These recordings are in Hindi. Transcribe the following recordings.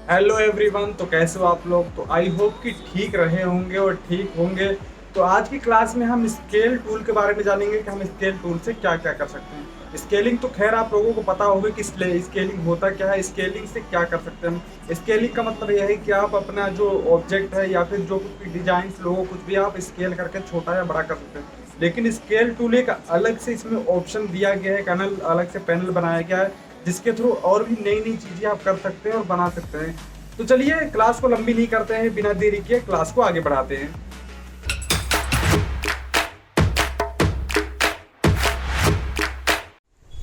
Hello everyone. तो कैसे हो आप लोग? तो आई होप कि ठीक रहे होंगे और ठीक होंगे। तो आज की क्लास में हम स्केल टूल के बारे में जानेंगे कि हम स्केल टूल से क्या क्या कर सकते हैं। स्केलिंग तो खैर आप लोगों को पता होगा कि स्केलिंग होता क्या है, स्केलिंग से क्या कर सकते हैं हम। स्केलिंग का मतलब यह है कि आप अपना जो ऑब्जेक्ट है या फिर जो कुछ भी डिजाइन लोगो कुछ भी आप स्केल करके छोटा या बड़ा कर सकते हैं। लेकिन स्केल टूल एक अलग से इसमें ऑप्शन दिया गया है, पैनल अलग से पैनल बनाया गया है, जिसके थ्रू और भी नई नई चीजें आप कर सकते हैं और बना सकते हैं। तो चलिए क्लास को लंबी नहीं करते हैं, बिना देरी किए क्लास को आगे बढ़ाते हैं।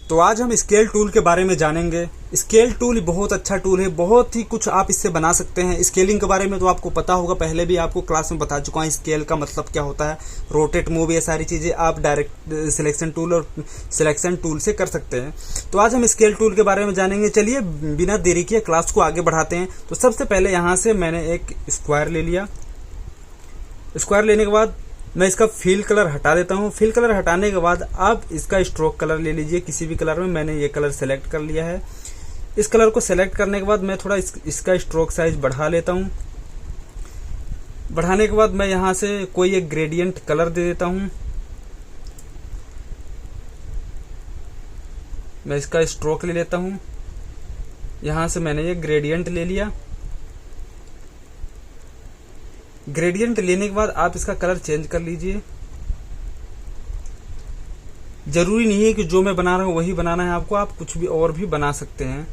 तो आज हम स्केल टूल के बारे में जानेंगे। स्केल टूल बहुत अच्छा टूल है, बहुत ही कुछ आप इससे बना सकते हैं। स्केलिंग के बारे में तो आपको पता होगा, पहले भी आपको क्लास में बता चुका हूँ स्केल का मतलब क्या होता है। रोटेट, मूव, ये सारी चीज़ें आप डायरेक्ट सिलेक्शन टूल और सिलेक्शन टूल से कर सकते हैं। तो आज हम स्केल टूल के बारे में जानेंगे। चलिए बिना देरी किए क्लास को आगे बढ़ाते हैं। तो सबसे पहले यहाँ से मैंने एक स्क्वायर ले लिया। स्क्वायर लेने के बाद मैं इसका फिल कलर हटा देता हूँ। फिल कलर हटाने के बाद आप इसका स्ट्रोक कलर ले लीजिए किसी भी कलर में। मैंने ये कलर सेलेक्ट कर लिया है। इस कलर को सेलेक्ट करने के बाद मैं थोड़ा इसका स्ट्रोक साइज बढ़ा लेता हूँ। बढ़ाने के बाद मैं यहाँ से कोई एक ग्रेडियंट कलर दे देता हूँ। मैं इसका स्ट्रोक ले लेता हूँ। यहाँ से मैंने ये ग्रेडियंट ले लिया। ग्रेडियंट लेने के बाद आप इसका कलर चेंज कर लीजिए। जरूरी नहीं है कि जो मैं बना रहा हूं वही बनाना है आपको, आप कुछ भी और भी बना सकते हैं।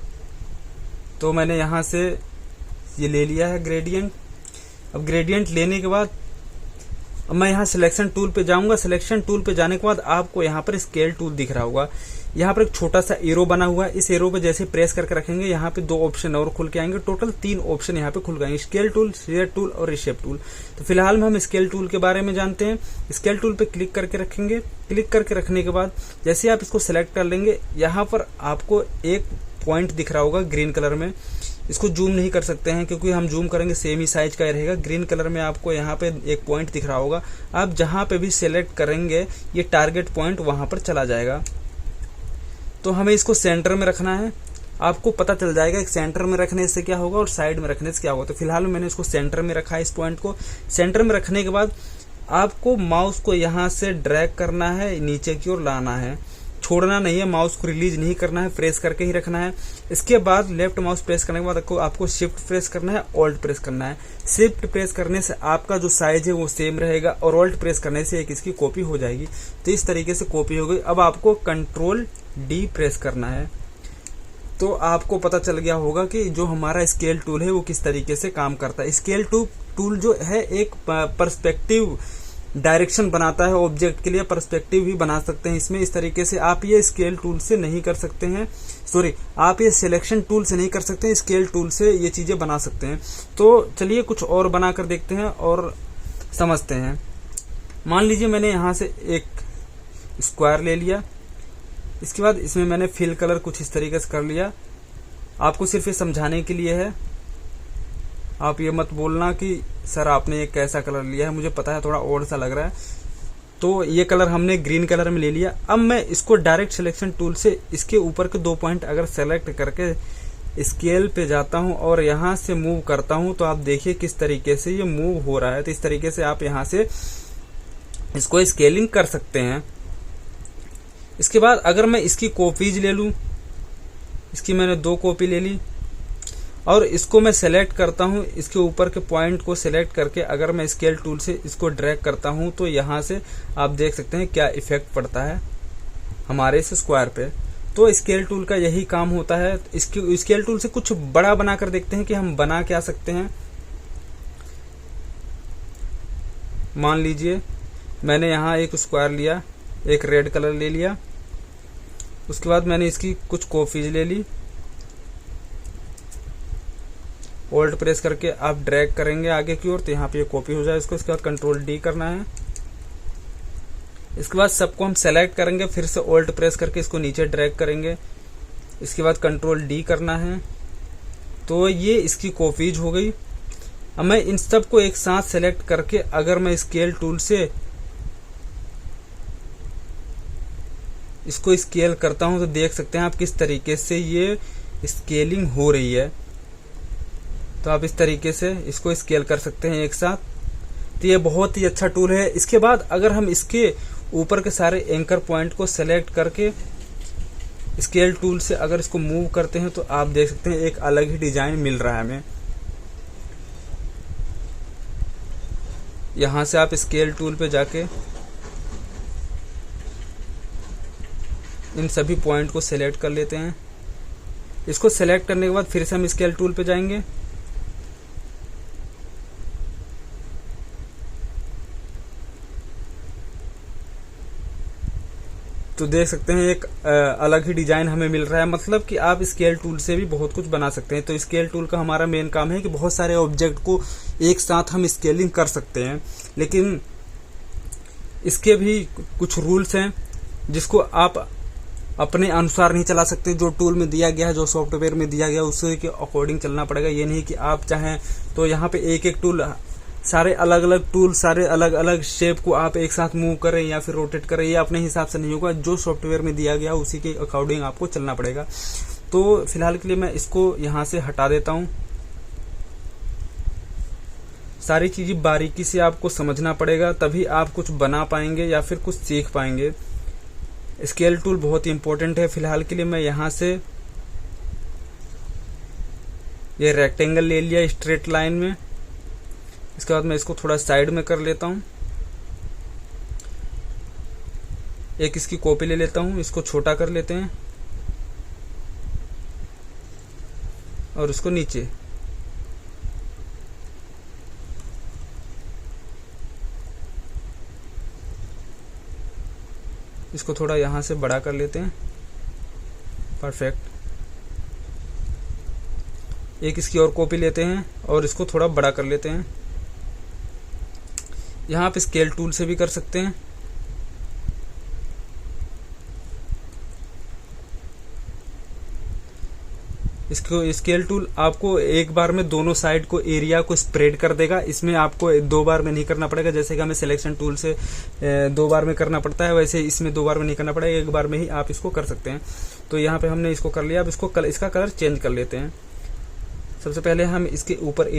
तो मैंने यहां से ये ले लिया है ग्रेडियंट। अब ग्रेडियंट लेने के बाद अब मैं यहाँ सिलेक्शन टूल पे जाऊंगा। सिलेक्शन टूल पे जाने के बाद आपको यहाँ पर स्केल टूल दिख रहा होगा। यहाँ पर एक छोटा सा एरो बना हुआ है। इस एरो पे जैसे प्रेस करके रखेंगे यहाँ पे 2 ऑप्शन और खुल के आएंगे। टोटल 3 ऑप्शन यहाँ पे खुल गए, स्केल टूल, शेयर टूल और रिशेप टूल। तो फिलहाल में हम स्केल टूल के बारे में जानते हैं। स्केल टूल पे क्लिक करके रखेंगे। क्लिक करके रखने के बाद जैसे आप इसको सिलेक्ट कर लेंगे, यहाँ पर आपको एक पॉइंट दिख रहा होगा ग्रीन कलर में। इसको जूम नहीं कर सकते हैं क्योंकि हम जूम करेंगे सेम ही साइज का रहेगा। ग्रीन कलर में आपको यहाँ पे एक पॉइंट दिख रहा होगा। आप जहां पे भी सिलेक्ट करेंगे ये टारगेट पॉइंट वहां पर चला जाएगा। तो हमें इसको सेंटर में रखना है। आपको पता चल जाएगा कि सेंटर में रखने से क्या होगा और साइड में रखने से क्या होगा। तो फिलहाल मैंने इसको सेंटर में रखा है। इस पॉइंट को सेंटर में रखने के बाद आपको माउस को यहाँ से ड्रैग करना है, नीचे की ओर लाना है, छोड़ना नहीं है। माउस को रिलीज नहीं करना है, प्रेस करके ही रखना है। इसके बाद लेफ्ट माउस प्रेस करने के बाद आपको शिफ्ट प्रेस करना है, ऑल्ट प्रेस करना है। शिफ्ट प्रेस करने से आपका जो साइज है वो सेम रहेगा और ऑल्ट प्रेस करने से एक इसकी कॉपी हो जाएगी। तो इस तरीके से कॉपी हो गई। अब आपको कंट्रोल डी प्रेस करना है। तो आपको पता चल गया होगा कि जो हमारा स्केल टूल है वो किस तरीके से काम करता है। स्केल टूल जो है एक पर्सपेक्टिव डायरेक्शन बनाता है ऑब्जेक्ट के लिए। पर्सपेक्टिव भी बना सकते हैं इसमें। इस तरीके से आप ये स्केल टूल से नहीं कर सकते हैं, सॉरी आप ये सिलेक्शन टूल से नहीं कर सकते हैं, स्केल टूल से ये चीजें बना सकते हैं। तो चलिए कुछ और बनाकर देखते हैं और समझते हैं। मान लीजिए मैंने यहाँ से एक स्क्वायर ले लिया। इसके बाद इसमें मैंने फिल कलर कुछ इस तरीके से कर लिया। आपको सिर्फ ये समझाने के लिए है, आप ये मत बोलना कि सर आपने ये कैसा कलर लिया है, मुझे पता है थोड़ा और सा लग रहा है। तो ये कलर हमने ग्रीन कलर में ले लिया। अब मैं इसको डायरेक्ट सिलेक्शन टूल से इसके ऊपर के 2 पॉइंट अगर सेलेक्ट करके स्केल पे जाता हूं और यहां से मूव करता हूं तो आप देखिए किस तरीके से ये मूव हो रहा है। तो इस तरीके से आप यहां से इसको स्केलिंग कर सकते हैं। इसके बाद अगर मैं इसकी कॉपीज ले लूं, इसकी मैंने 2 कॉपी ले ली और इसको मैं सेलेक्ट करता हूं। इसके ऊपर के पॉइंट को सेलेक्ट करके अगर मैं स्केल टूल से इसको ड्रैग करता हूं तो यहां से आप देख सकते हैं क्या इफेक्ट पड़ता है हमारे इस स्क्वायर पे। तो स्केल टूल का यही काम होता है। इसकी स्केल टूल से कुछ बड़ा बनाकर देखते हैं कि हम बना क्या सकते हैं। मान लीजिए मैंने यहाँ एक स्क्वायर लिया, एक रेड कलर ले लिया। उसके बाद मैंने इसकी कुछ कॉपीज ले ली। ऑल्ट प्रेस करके आप ड्रैग करेंगे आगे की ओर तो यहाँ पे ये कॉपी हो जाए इसको। इसके बाद कंट्रोल डी करना है। इसके बाद सबको हम सेलेक्ट करेंगे, फिर से ऑल्ट प्रेस करके इसको नीचे ड्रैग करेंगे। इसके बाद कंट्रोल डी करना है। तो ये इसकी कॉपीज हो गई। अब मैं इन सबको एक साथ सेलेक्ट करके अगर मैं स्केल टूल से इसको स्केल करता हूं तो देख सकते हैं आप किस तरीके से ये स्केलिंग हो रही है। तो आप इस तरीके से इसको स्केल कर सकते हैं एक साथ। तो ये बहुत ही अच्छा टूल है। इसके बाद अगर हम इसके ऊपर के सारे एंकर पॉइंट को सेलेक्ट करके स्केल टूल से अगर इसको मूव करते हैं तो आप देख सकते हैं एक अलग ही डिजाइन मिल रहा है हमें। यहां से आप स्केल टूल पे जाके इन सभी पॉइंट को सेलेक्ट कर लेते हैं। इसको सेलेक्ट करने के बाद फिर से हम स्केल टूल पे जाएंगे। तो देख सकते हैं एक अलग ही डिजाइन हमें मिल रहा है। मतलब कि आप स्केल टूल से भी बहुत कुछ बना सकते हैं। तो स्केल टूल का हमारा मेन काम है कि बहुत सारे ऑब्जेक्ट को एक साथ हम स्केलिंग कर सकते हैं, लेकिन इसके भी कुछ रूल्स हैं जिसको आप अपने अनुसार नहीं चला सकते। जो टूल में दिया गया है, जो सॉफ्टवेयर में दिया गया है, उसी के अकॉर्डिंग चलना पड़ेगा। ये नहीं कि आप चाहें तो यहाँ पे एक एक टूल, सारे अलग अलग टूल, सारे अलग अलग शेप को आप एक साथ मूव करें या फिर रोटेट करें, ये अपने हिसाब से नहीं होगा। जो सॉफ्टवेयर में दिया गया उसी के अकॉर्डिंग आपको चलना पड़ेगा। तो फिलहाल के लिए मैं इसको यहाँ से हटा देता हूँ। सारी चीजें बारीकी से आपको समझना पड़ेगा, तभी आप कुछ बना पाएंगे या फिर कुछ सीख पाएंगे। स्केल टूल बहुत ही इंपॉर्टेंट है। फिलहाल के लिए मैं यहाँ से ये रेक्टेंगल ले लिया स्ट्रेट लाइन में। इसके बाद मैं इसको थोड़ा साइड में कर लेता हूं। एक इसकी कॉपी ले लेता हूं, इसको छोटा कर लेते हैं और इसको नीचे। इसको थोड़ा यहां से बड़ा कर लेते हैं। परफेक्ट। एक इसकी और कॉपी लेते हैं और इसको थोड़ा बड़ा कर लेते हैं। यहाँ आप स्केल टूल से भी कर सकते हैं। इसको स्केल टूल आपको एक बार में दोनों साइड को एरिया को स्प्रेड कर देगा। इसमें आपको 2 बार में नहीं करना पड़ेगा। जैसे कि हमें सिलेक्शन टूल से 2 बार में करना पड़ता है, वैसे इसमें 2 बार में नहीं करना पड़ेगा, एक बार में ही आप इसको कर सकते हैं। तो यहाँ पे हमने इसको कर लिया। अब इसका कलर चेंज कर लेते हैं। सबसे पहले हम इसके ऊपर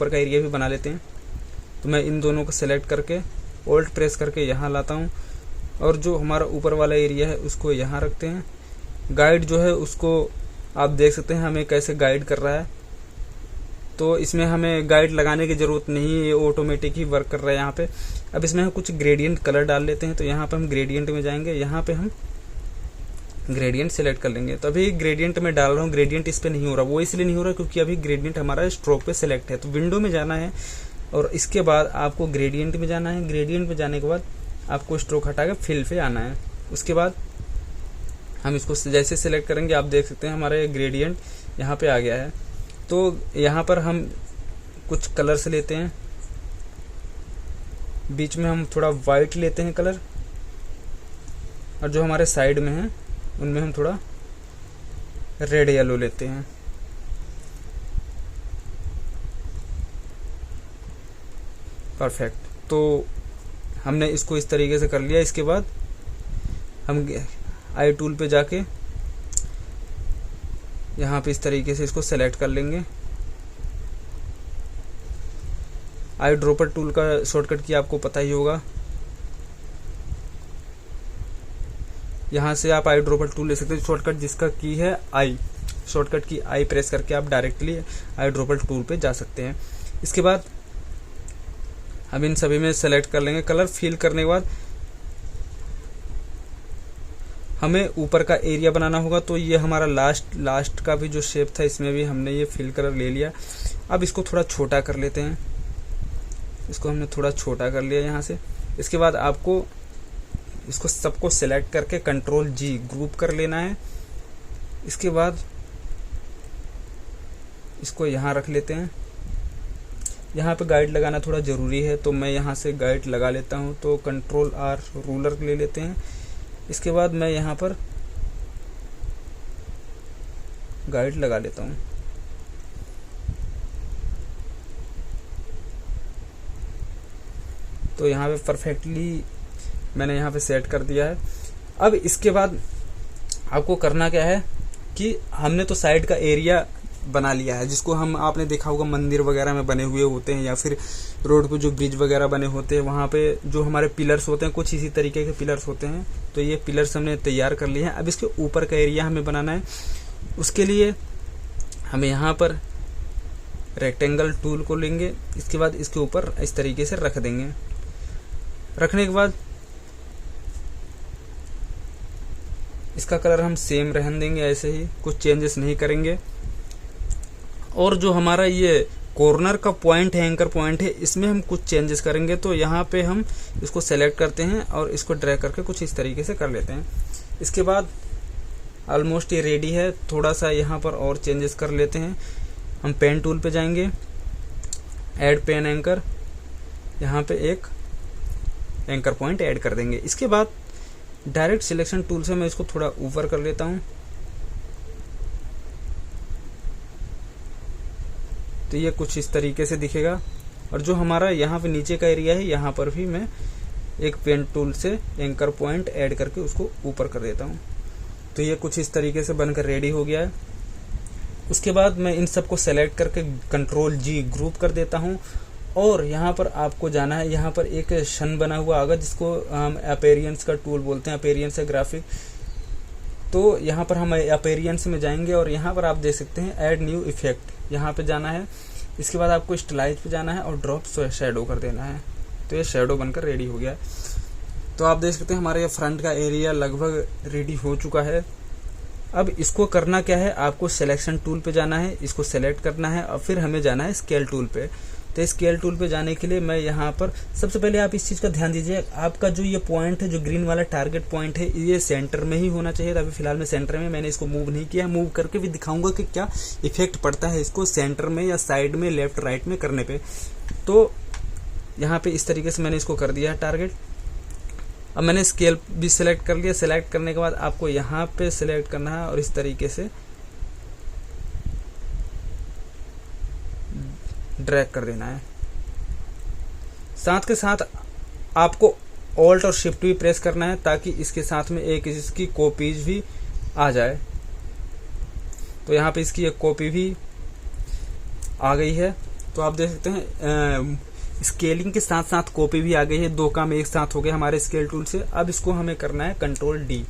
का एरिया भी बना लेते हैं। तो मैं इन दोनों को सेलेक्ट करके ऑल्ट प्रेस करके यहाँ लाता हूँ और जो हमारा ऊपर वाला एरिया है उसको यहाँ रखते हैं। गाइड जो है उसको आप देख सकते हैं हमें कैसे गाइड कर रहा है। तो इसमें हमें गाइड लगाने की जरूरत नहीं है, ये ऑटोमेटिक ही वर्क कर रहा है यहाँ पे। अब इसमें हम कुछ ग्रेडियंट कलर डाल लेते हैं। तो यहाँ पे हम ग्रेडियंट में जाएंगे, यहाँ पे हम ग्रेडियंट सेलेक्ट कर लेंगे। तो अभी ग्रेडियंट में डाल रहा हूँ, ग्रेडियंट इस पे नहीं हो रहा। वो इसलिए नहीं हो रहा क्योंकि अभी ग्रेडियंट हमारा स्ट्रोक पे सेलेक्ट है। तो विंडो में जाना है और इसके बाद आपको ग्रेडियंट में जाना है। ग्रेडियंट में जाने के बाद आपको स्ट्रोक हटा के फिल पे आना है। उसके बाद हम इसको जैसे सेलेक्ट करेंगे आप देख सकते हैं हमारा ये ग्रेडियंट यहाँ पे आ गया है। तो यहाँ पर हम कुछ कलर्स लेते हैं। बीच में हम थोड़ा वाइट लेते हैं कलर, और जो हमारे साइड में है उनमें हम थोड़ा रेड येलो लेते हैं। परफेक्ट। तो हमने इसको इस तरीके से कर लिया। इसके बाद हम आई टूल पे जाके यहाँ पे इस तरीके से इसको सेलेक्ट कर लेंगे। आई ड्रॉपर टूल का शॉर्टकट की आपको पता ही होगा। यहाँ से आप आई ड्रॉपर टूल ले सकते हैं। शॉर्टकट जिसका की है आई, शॉर्टकट की आई प्रेस करके आप डायरेक्टली आई ड्रॉपर टूल पे जा सकते हैं। इसके बाद हम इन सभी में सेलेक्ट कर लेंगे। कलर फिल करने के बाद हमें ऊपर का एरिया बनाना होगा। तो ये हमारा लास्ट का भी जो शेप था इसमें भी हमने ये फिल कलर ले लिया। अब इसको थोड़ा छोटा कर लेते हैं। इसको हमने थोड़ा छोटा कर लिया यहाँ से। इसके बाद आपको इसको सबको सेलेक्ट करके कंट्रोल जी ग्रुप कर लेना है। इसके बाद इसको यहाँ रख लेते हैं। यहाँ पे गाइड लगाना थोड़ा ज़रूरी है, तो मैं यहाँ से गाइड लगा लेता हूँ। तो कंट्रोल आर रूलर ले लेते हैं। इसके बाद मैं यहाँ पर गाइड लगा लेता हूँ। तो यहाँ पे परफेक्टली मैंने यहाँ पे सेट कर दिया है। अब इसके बाद आपको करना क्या है कि हमने तो साइड का एरिया बना लिया है, जिसको हम आपने देखा होगा मंदिर वगैरह में बने हुए होते हैं, या फिर रोड पे जो ब्रिज वगैरह बने होते हैं वहाँ पे जो हमारे पिलर्स होते हैं कुछ इसी तरीके के पिलर्स होते हैं। तो ये पिलर्स हमने तैयार कर लिए हैं। अब इसके ऊपर का एरिया हमें बनाना है। उसके लिए हमें यहाँ पर रेक्टेंगल टूल को लेंगे, इसके बाद इसके ऊपर इस तरीके से रख देंगे। रखने के बाद इसका कलर हम सेम रहने देंगे, ऐसे ही कुछ चेंजेस नहीं करेंगे। और जो हमारा ये कॉर्नर का पॉइंट है, एंकर पॉइंट है, इसमें हम कुछ चेंजेस करेंगे। तो यहाँ पे हम इसको सेलेक्ट करते हैं और इसको ड्रैग करके कुछ इस तरीके से कर लेते हैं। इसके बाद ऑलमोस्ट ये रेडी है। थोड़ा सा यहाँ पर और चेंजेस कर लेते हैं। हम पेन टूल पे जाएंगे, ऐड पेन एंकर, यहाँ पे एक एंकर पॉइंट ऐड कर देंगे। इसके बाद डायरेक्ट सिलेक्शन टूल से मैं इसको थोड़ा ऊपर कर लेता हूँ। तो ये कुछ इस तरीके से दिखेगा। और जो हमारा यहाँ पे नीचे का एरिया है, यहाँ पर भी मैं एक पेन टूल से एंकर पॉइंट ऐड करके उसको ऊपर कर देता हूँ। तो ये कुछ इस तरीके से बनकर रेडी हो गया है। उसके बाद मैं इन सबको सेलेक्ट करके कंट्रोल जी ग्रुप कर देता हूँ। और यहाँ पर आपको जाना है, यहाँ पर एक शन बना हुआ आएगा जिसको हम अपेरियंस का टूल बोलते हैं, अपेरियंस है ग्राफिक। तो यहाँ पर हम अपेरियंस में जाएंगे और यहाँ पर आप देख सकते हैं ऐड न्यू इफेक्ट, यहाँ पे जाना है। इसके बाद आपको स्टाइलाइज पे जाना है और ड्रॉप शैडो कर देना है। तो ये शैडो बनकर रेडी हो गया है। तो आप देख सकते हैं हमारे ये फ्रंट का एरिया लगभग रेडी हो चुका है। अब इसको करना क्या है, आपको सिलेक्शन टूल पे जाना है, इसको सेलेक्ट करना है और फिर हमें जाना है स्केल टूल पे। तो स्केल टूल पे जाने के लिए मैं यहाँ पर सबसे पहले आप इस चीज़ का ध्यान दीजिए, आपका जो ये पॉइंट है, जो ग्रीन वाला टारगेट पॉइंट है, ये सेंटर में ही होना चाहिए। अभी फिलहाल मैं सेंटर में, मैंने इसको मूव नहीं किया। मूव करके भी दिखाऊंगा कि क्या इफेक्ट पड़ता है इसको सेंटर में या साइड में, लेफ्ट राइट में करने पे। तो यहाँ पे इस तरीके से मैंने इसको कर दिया है टारगेट। अब मैंने स्केल भी सिलेक्ट कर लिया। सिलेक्ट करने के बाद आपको यहाँ पे सिलेक्ट करना है और इस तरीके से ड्रैग कर देना है। साथ के साथ आपको ऑल्ट और शिफ्ट भी प्रेस करना है ताकि इसके साथ में एक इसकी कॉपीज भी आ जाए। तो यहाँ पे इसकी एक कॉपी भी आ गई है। तो आप देख सकते हैं स्केलिंग के साथ साथ कॉपी भी आ गई है। दो काम एक साथ हो गए हमारे स्केल टूल से। अब इसको हमें करना है कंट्रोल डी।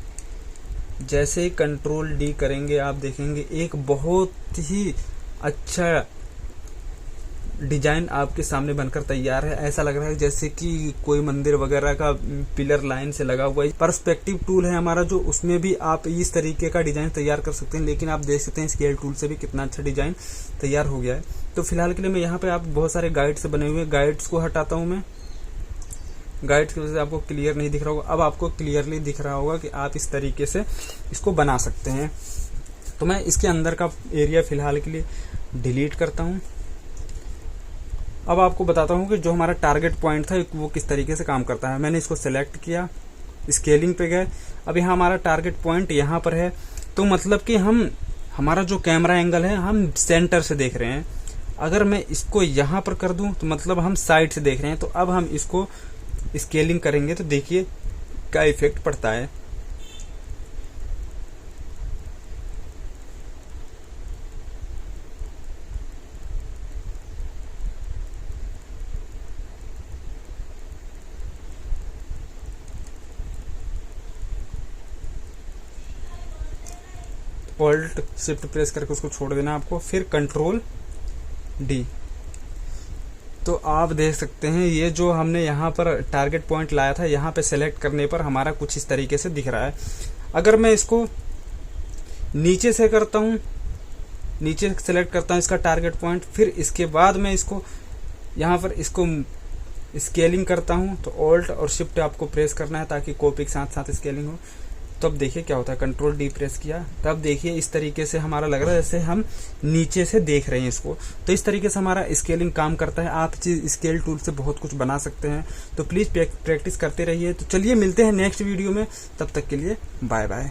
जैसे ही कंट्रोल डी करेंगे आप देखेंगे एक बहुत ही अच्छा डिजाइन आपके सामने बनकर तैयार है। ऐसा लग रहा है जैसे कि कोई मंदिर वगैरह का पिलर लाइन से लगा हुआ है। पर्सपेक्टिव टूल है हमारा जो, उसमें भी आप इस तरीके का डिजाइन तैयार कर सकते हैं। लेकिन आप देख सकते हैं स्केल टूल से भी कितना अच्छा डिजाइन तैयार हो गया है। तो फिलहाल के लिए मैं यहाँ पे आप बहुत सारे गाइड्स बने हुए गाइड्स को हटाता हूँ। मैं गाइड्स की वजह से आपको क्लियर नहीं दिख रहा होगा। अब आपको क्लियरली दिख रहा होगा कि आप इस तरीके से इसको बना सकते हैं। तो मैं इसके अंदर का एरिया फिलहाल के लिए डिलीट करता हूँ। अब आपको बताता हूँ कि जो हमारा टारगेट पॉइंट था वो किस तरीके से काम करता है। मैंने इसको सेलेक्ट किया, स्केलिंग पे गए। अब यहाँ हमारा टारगेट पॉइंट यहाँ पर है। तो मतलब कि हमारा जो कैमरा एंगल है हम सेंटर से देख रहे हैं। अगर मैं इसको यहाँ पर कर दूं तो मतलब हम साइड से देख रहे हैं। तो अब हम इसको स्केलिंग करेंगे तो देखिए क्या इफेक्ट पड़ता है। ऑल्ट शिफ्ट प्रेस करके उसको छोड़ देना आपको, फिर कंट्रोल डी। तो आप देख सकते हैं ये जो हमने यहाँ पर टारगेट पॉइंट लाया था, यहाँ पे सेलेक्ट करने पर हमारा कुछ इस तरीके से दिख रहा है। अगर मैं इसको नीचे से करता हूँ, नीचे सेलेक्ट करता हूँ इसका टारगेट पॉइंट, फिर इसके बाद मैं इसको यहाँ पर इसको स्केलिंग करता हूँ, तो ऑल्ट और शिफ्ट आपको प्रेस करना है ताकि कॉपी के साथ साथ स्केलिंग हो। तो अब देखिए क्या होता है, कंट्रोल डी प्रेस किया, तब देखिए इस तरीके से हमारा लग रहा है जैसे हम नीचे से देख रहे हैं इसको। तो इस तरीके से हमारा स्केलिंग काम करता है। आप स्केल टूल से बहुत कुछ बना सकते हैं। तो प्लीज़ प्रैक्टिस करते रहिए। तो चलिए मिलते हैं नेक्स्ट वीडियो में, तब तक के लिए बाय बाय।